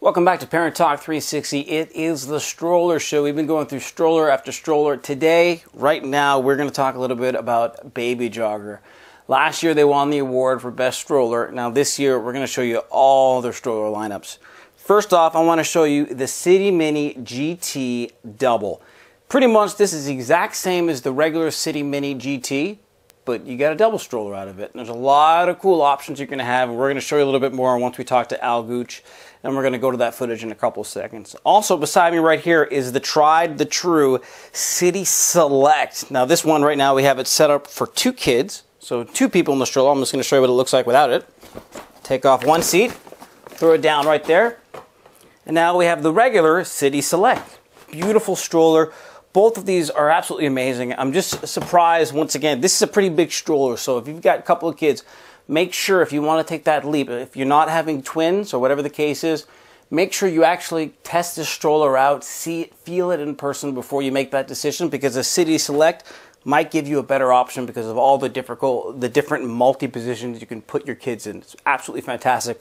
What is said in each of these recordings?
Welcome back to Parent Talk 360. It is the stroller show. We've been going through stroller after stroller. Today, right now, we're going to talk a little bit about Baby Jogger. Last year, they won the award for best stroller. Now this year, we're going to show you all their stroller lineups. First off, I want to show you the City Mini GT Double. Pretty much, this is the exact same as the regular City Mini GT, but you got a double stroller out of it. And there's a lot of cool options you're going to have. We're going to show you a little bit more once we talk to Al Gooch, and we're going to go to that footage in a couple of seconds. Also, beside me right here is the tried, the true City Select. Now, this one right now, we have it set up for 2 kids, so 2 people in the stroller. I'm just going to show you what it looks like without it. Take off one seat, throw it down right there, and now we have the regular City Select. Beautiful stroller. Both of these are absolutely amazing. I'm just surprised, once again, this is a pretty big stroller, so if you've got a couple of kids, make sure if you want to take that leap, if you're not having twins or whatever the case is, make sure you actually test the stroller out, see it, feel it in person before you make that decision, because a City Select might give you a better option because of all the different multi-positions you can put your kids in. It's absolutely fantastic.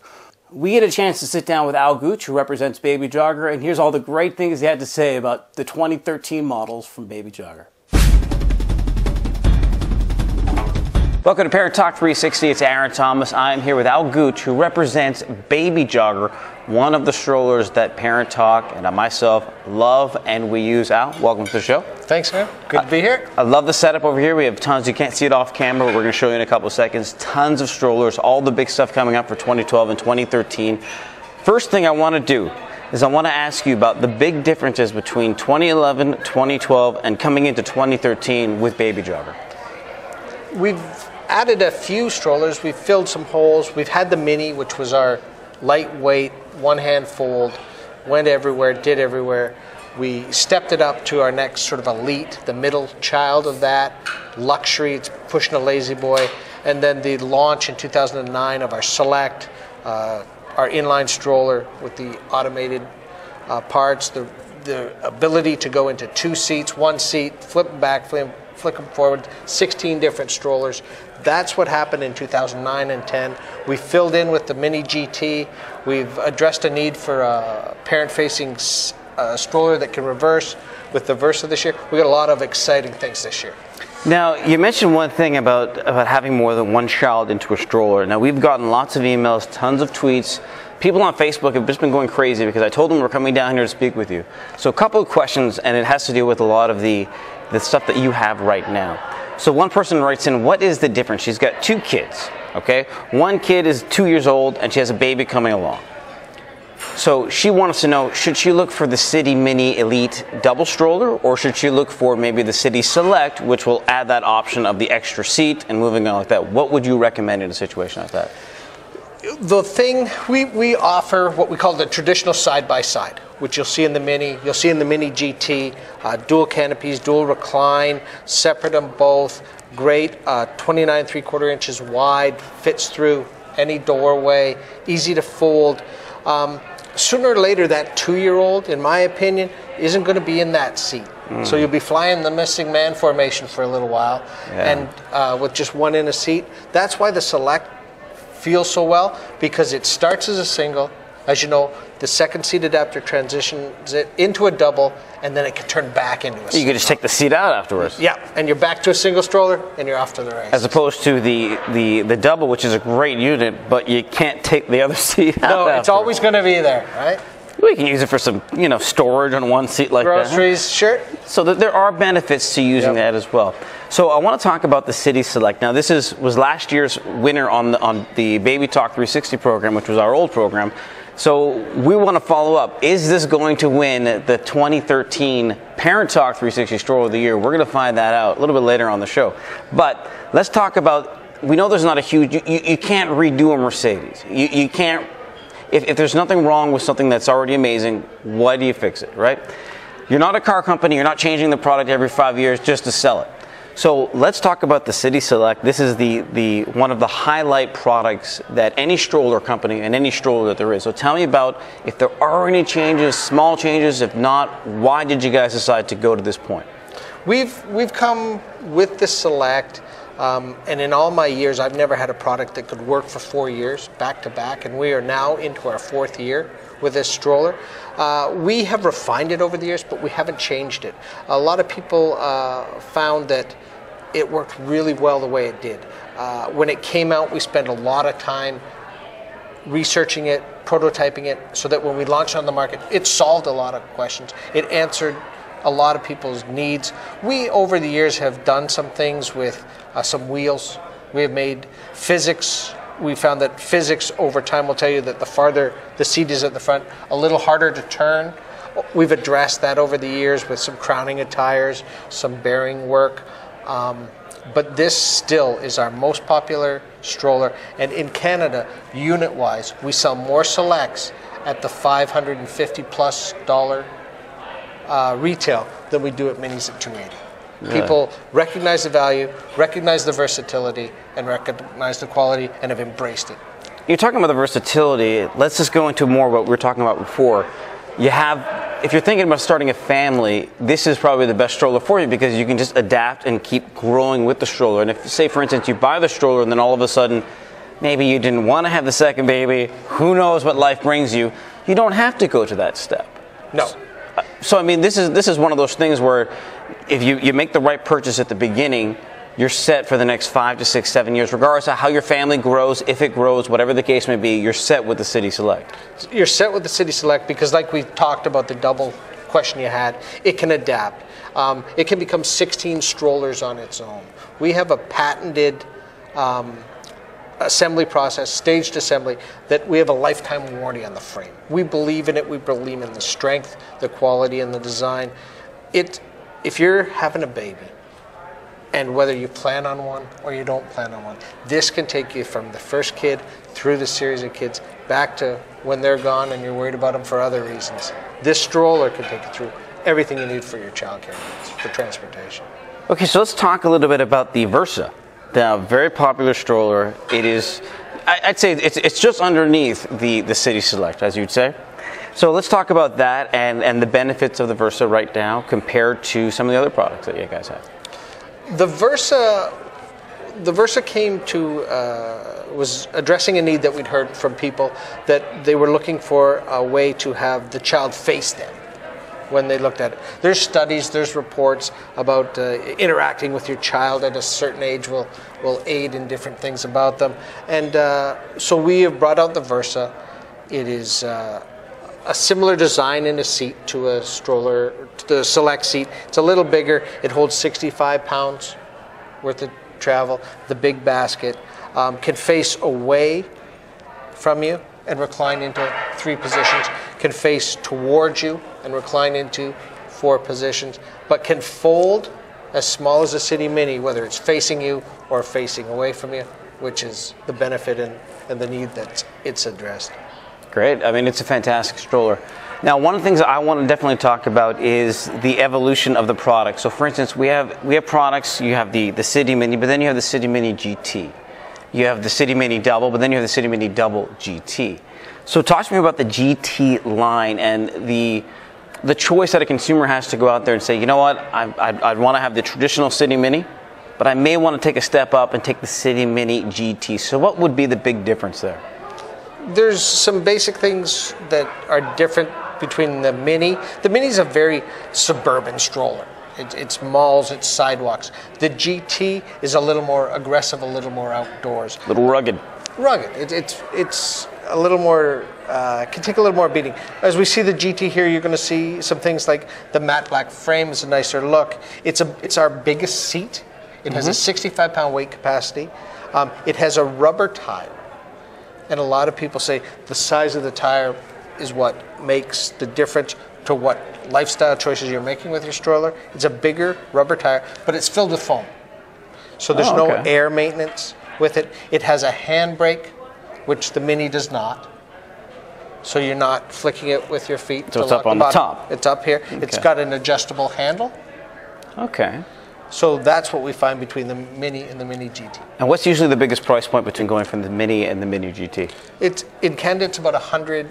We get a chance to sit down with Al Gooch, who represents Baby Jogger, and here's all the great things he had to say about the 2013 models from Baby Jogger. Welcome to Parent Talk 360. It's Aaron Thomas. I'm here with Al Gooch, who represents Baby Jogger, one of the strollers that Parent Talk and I myself love and we use. Al, welcome to the show. Thanks, man. Good to be here. I love the setup over here. We have tons. You can't see it off camera, but we're going to show you in a couple of seconds. Tons of strollers, all the big stuff coming up for 2012 and 2013. First thing I want to do is I want to ask you about the big differences between 2011, 2012, and coming into 2013 with Baby Jogger. We've added a few strollers. We've filled some holes. We've had the Mini, which was our lightweight, one-hand fold, went everywhere, did everywhere. We stepped it up to our next sort of elite, the middle child of that, luxury, it's pushing a lazy boy, and then the launch in 2009 of our Select, our inline stroller with the automated parts, the ability to go into 2 seats, 1 seat, flip them back, flick them forward, 16 different strollers. That's what happened in 2009 and 10. We filled in with the Mini GT. We've addressed a need for a parent-facing stroller that can reverse with the Versa this year. We got a lot of exciting things this year. Now, you mentioned one thing about having more than one child into a stroller. Now, we've gotten lots of emails, tons of tweets. People on Facebook have just been going crazy because I told them we're coming down here to speak with you. So a couple of questions, and it has to do with a lot of the stuff that you have right now. So one person writes in, what is the difference? She's got 2 kids, okay? One kid is 2 years old and she has a baby coming along. So she wants to know, should she look for the City Mini Elite double stroller, or should she look for maybe the City Select, which will add that option of the extra seat and moving on like that? What would you recommend in a situation like that? The thing, we offer what we call the traditional side-by-side, which you'll see in the Mini, you'll see in the Mini GT, dual canopies, dual recline, separate them both, great, 29 3/4 inches wide, fits through any doorway, easy to fold. Sooner or later, that 2-year-old, in my opinion, isn't going to be in that seat. So you'll be flying the missing man formation for a little while, and with just one in a seat. That's why the Select feels so well, because it starts as a single. As you know, the second seat adapter transitions it into a double, and then it can turn back into a single. You can just take the seat out afterwards. Yeah, and you're back to a single stroller, and you're off to the races. As opposed to the double, which is a great unit, but you can't take the other seat out. No, it's always going to be there, right? We can use it for some, storage on one seat like groceries, that. sure. So there are benefits to using that as well. So I want to talk about the City Select. Now, this was last year's winner on the Baby Talk 360 program, which was our old program. So we want to follow up. Is this going to win the 2013 Parent Talk 360 Stroller of the Year? We're going to find that out a little bit later on the show. But let's talk about, we know there's not a huge, you can't redo a Mercedes. You can't, if there's nothing wrong with something that's already amazing, why do you fix it, right? You're not a car company, you're not changing the product every 5 years just to sell it. So let's talk about the City Select. This is the one of the highlight products that any stroller company and any stroller that there is. So tell me about if there are any changes, small changes. If not, why did you guys decide to go to this point? We've come with the Select And in all my years, I've never had a product that could work for 4 years back to back, and we are now into our 4th year with this stroller. We have refined it over the years, but we haven't changed it. A lot of people found that it worked really well the way it did. When it came out, we spent a lot of time researching it, prototyping it, so that when we launched on the market, it solved a lot of questions. It answered a lot of people's needs. We, over the years, have done some things with some wheels. We have made physics. We found that physics over time will tell you that the farther the seat is at the front, a little harder to turn. We've addressed that over the years with some crowning of tires, some bearing work. But this still is our most popular stroller. And in Canada, unit-wise, we sell more Selects at the $550+ retail than we do at Minis at $280. Really? People recognize the value, recognize the versatility, and recognize the quality, and have embraced it. You're talking about the versatility. Let's just go into more what we were talking about before. You have, if you're thinking about starting a family, this is probably the best stroller for you because you can just adapt and keep growing with the stroller. And if, say, for instance, you buy the stroller and then all of a sudden, maybe you didn't want to have the second baby, who knows what life brings you, you don't have to go to that step. No. So, I mean, this is one of those things where if you make the right purchase at the beginning, you're set for the next 5 to 6, 7 years, regardless of how your family grows, if it grows, whatever the case may be, you're set with the City Select. You're set with the City Select because, like we talked about the double question you had, it can adapt. It can become 16 strollers on its own. We have a patented assembly process, staged assembly, that we have a lifetime warranty on the frame. We believe in it. We believe in the strength, the quality, and the design. If you're having a baby, and whether you plan on one or you don't plan on one, this can take you from the first kid through the series of kids back to when they're gone and you're worried about them for other reasons. This stroller can take you through everything you need for your childcare needs, for transportation. Okay, so let's talk a little bit about the Versa. The very popular stroller. It is, I'd say it's just underneath the City Select, as you'd say. So let's talk about that and the benefits of the Versa right now compared to some of the other products that you guys have. The Versa came to, was addressing a need that we'd heard from people, that they were looking for a way to have the child face them when they looked at it. There's studies, there's reports about interacting with your child at a certain age will aid in different things about them. And so we have brought out the Versa. It is a similar design in a seat to a stroller, to the Select seat. It's a little bigger. It holds 65 pounds worth of travel. The big basket can face away from you and recline into 3 positions, can face towards you and recline into 4 positions, but can fold as small as a City Mini, whether it's facing you or facing away from you, which is the benefit and the need that it's addressed. Great. I mean, it's a fantastic stroller. Now, one of the things that I want to definitely talk about is the evolution of the product. So, for instance, we have products. You have the City Mini, but then you have the City Mini GT. You have the City Mini Double, but then you have the City Mini Double GT. So, talk to me about the GT line and the choice that a consumer has to go out there and say, you know what, I'd want to have the traditional City Mini, but I may want to take a step up and take the City Mini GT. So, what would be the big difference there? There's some basic things that are different between the Mini. The Mini is a very suburban stroller. It's malls, it's sidewalks. The GT is a little more aggressive, a little more outdoors. A little rugged. Rugged. It's a little more, can take a little more beating. As we see the GT here, you're going to see some things like the matte black frame is a nicer look. It's our biggest seat. It has a 65-pound weight capacity. It has a rubber tire. And a lot of people say the size of the tire is what makes the difference to what lifestyle choices you're making with your stroller. It's a bigger rubber tire, but it's filled with foam. So there's no air maintenance with it. It has a handbrake, which the Mini does not. So you're not flicking it with your feet. So it's up on the top. It's up here. Okay. It's got an adjustable handle. Okay. So that's what we find between the Mini and the Mini GT. And what's usually the biggest price point between going from the Mini and the Mini GT? In Canada, it's about $100.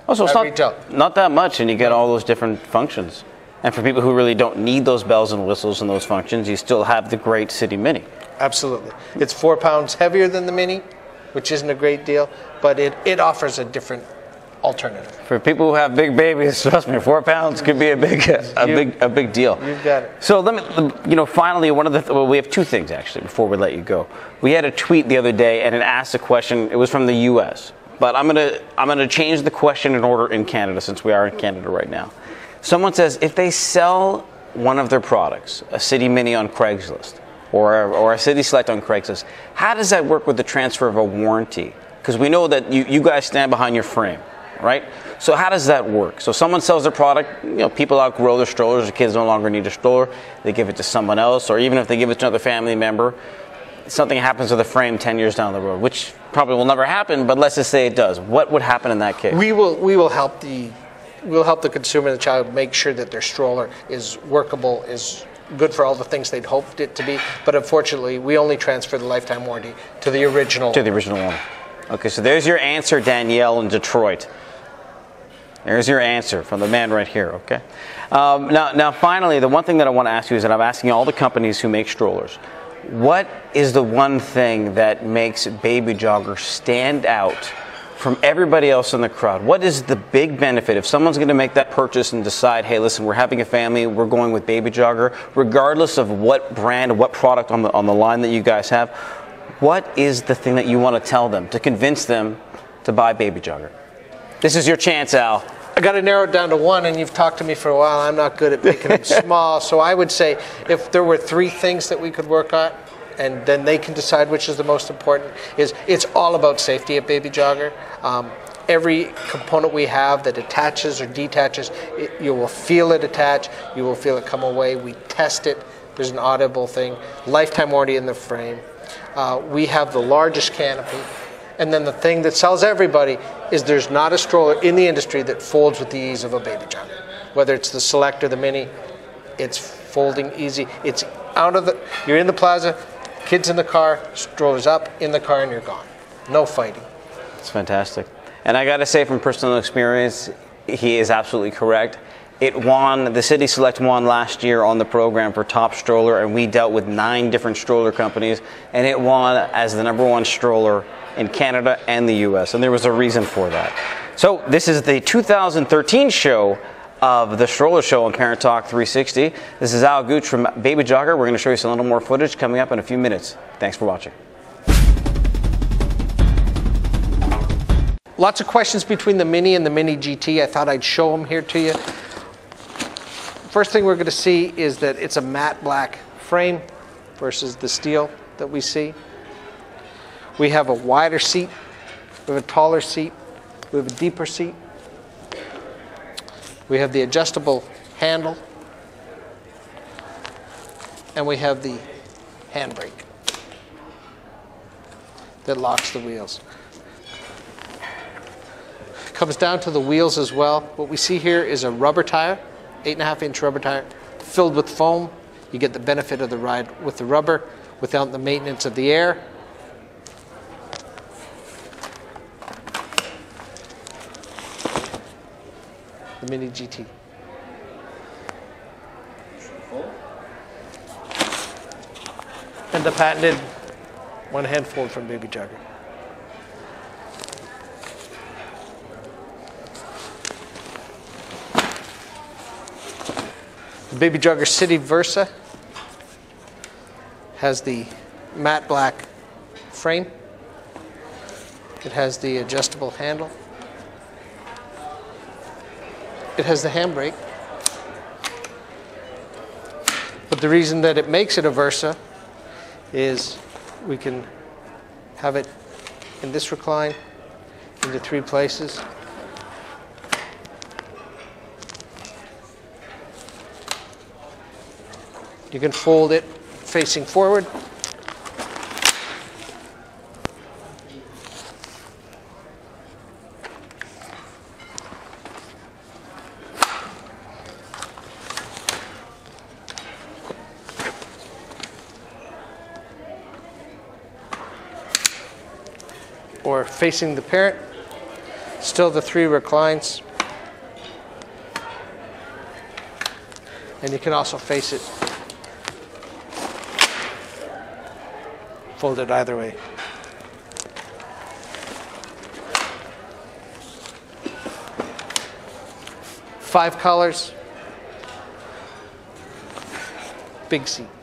Oh, so it's not that much, and you get all those different functions. And for people who really don't need those bells and whistles and those functions, you still have the great City Mini. Absolutely. It's 4 pounds heavier than the Mini, which isn't a great deal, but it offers a different alternative. For people who have big babies, trust me, 4 pounds could be a big deal. You've got it. So let me, finally, we have two things actually before we let you go. We had a tweet the other day, and it asked a question. It was from the U.S., but I'm gonna change the question in order in Canada, since we are in Canada right now. Someone says, if they sell one of their products, a City Mini on Craigslist, or a City Select on Craigslist, how does that work with the transfer of a warranty? Because we know that you guys stand behind your frame, right? So how does that work? So someone sells their product, people outgrow their strollers, the kids no longer need a stroller, they give it to someone else, or even if they give it to another family member, something happens to the frame 10 years down the road, which probably will never happen, but let's just say it does. What would happen in that case? We will help the consumer and the child make sure that their stroller is workable, is good for all the things they'd hoped it to be, but unfortunately we only transfer the lifetime warranty to the original owner. Okay, so there's your answer, Danielle in Detroit. There's your answer from the man right here, okay? Now finally, the one thing that I want to ask you is that I'm asking all the companies who make strollers, what is the one thing that makes Baby Jogger stand out from everybody else in the crowd? What is the big benefit if someone's going to make that purchase and decide, hey, listen, we're having a family, we're going with Baby Jogger, regardless of what brand, what product on the line that you guys have, what is the thing that you want to tell them to convince them to buy Baby Jogger? This is your chance, Al. I got to narrow it down to one, and you've talked to me for a while. I'm not good at making them small, so I would say if there were 3 things that we could work on, and then they can decide which is the most important, is it's all about safety at Baby Jogger. Every component we have that attaches or detaches, you will feel it attach, you will feel it come away. We test it. There's an audible thing. Lifetime warranty in the frame. We have the largest canopy. And then the thing that sells everybody is there's not a stroller in the industry that folds with the ease of a Baby Jogger. Whether it's the Select or the Mini, it's folding easy. It's you're in the plaza, kids in the car, strollers up, in the car, and you're gone. No fighting. It's fantastic. And I got to say from personal experience, he is absolutely correct. The City Select won last year on the program for top stroller, and we dealt with 9 different stroller companies, and it won as the #1 stroller in Canada and the US, and there was a reason for that. So this is the 2013 show of the Stroller Show on Parent Talk 360. This is Al Gooch from Baby Jogger. We're going to show you some little more footage coming up in a few minutes. Thanks for watching. Lots of questions between the Mini and the Mini GT. I thought I'd show them here to you. First thing we're going to see is that it's a matte black frame versus the steel that we see. We have a wider seat, we have a taller seat, we have a deeper seat. We have the adjustable handle, and we have the handbrake that locks the wheels. Comes down to the wheels as well. What we see here is a rubber tire, 8.5-inch rubber tire, filled with foam. You get the benefit of the ride with the rubber without the maintenance of the air. The Mini GT. And the patented one-hand fold from Baby Jogger. The Baby Jogger City Versa has the matte black frame. It has the adjustable handle. It has the handbrake. But the reason that it makes it a Versa is we can have it in this recline into 3 places. You can fold it facing forward. Or facing the parent. Still the 3 reclines. And you can also face it fold it either way. Five colors. Big seat.